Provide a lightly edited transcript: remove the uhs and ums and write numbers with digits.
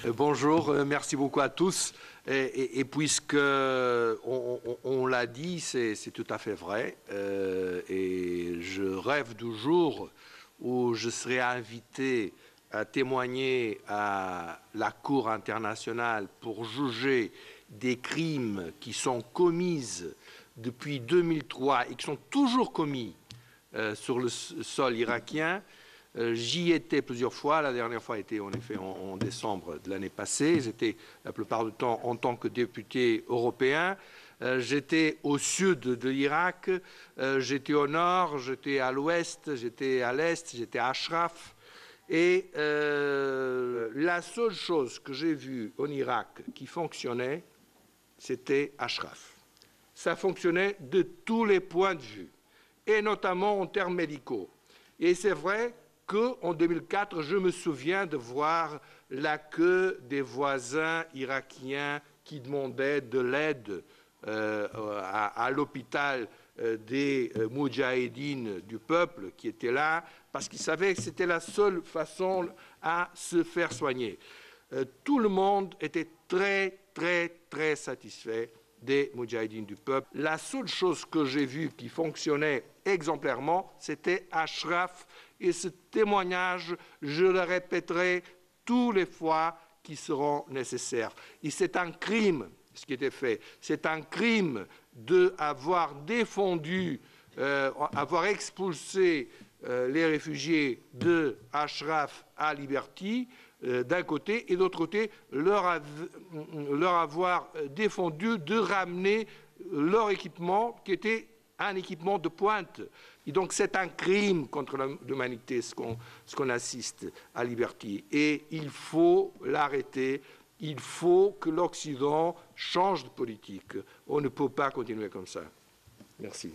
Bonjour, merci beaucoup à tous. Et puisque on l'a dit, c'est tout à fait vrai. Et je rêve du jour où je serai invité à témoigner à la Cour internationale pour juger des crimes qui sont commis depuis 2003 et qui sont toujours commis sur le sol irakien. J'y étais plusieurs fois. La dernière fois était en effet en décembre de l'année passée. J'étais la plupart du temps en tant que député européen. J'étais au sud de l'Irak, j'étais au nord, j'étais à l'ouest, j'étais à l'est, j'étais à Ashraf. Et la seule chose que j'ai vue en Irak qui fonctionnait, c'était Ashraf. Ça fonctionnait de tous les points de vue, et notamment en termes médicaux. Et c'est vrai qu'en 2004, je me souviens de voir la queue des voisins irakiens qui demandaient de l'aide à l'hôpital des Moudjahidines du peuple qui étaient là, parce qu'ils savaient que c'était la seule façon à se faire soigner. Tout le monde était très satisfait des Moudjahidines du peuple. La seule chose que j'ai vue qui fonctionnait exemplairement, c'était Ashraf. Et ce témoignage, je le répéterai tous les fois qui seront nécessaires. Et c'est un crime, ce qui était fait. C'est un crime d'avoir défendu, avoir expulsé les réfugiés de Ashraf à Liberty, d'un côté, et d'autre côté, leur avoir défendu de ramener leur équipement qui était un équipement de pointe. Et donc c'est un crime contre l'humanité ce qu'on assiste à Liberty. Et il faut l'arrêter. Il faut que l'Occident change de politique. On ne peut pas continuer comme ça. Merci.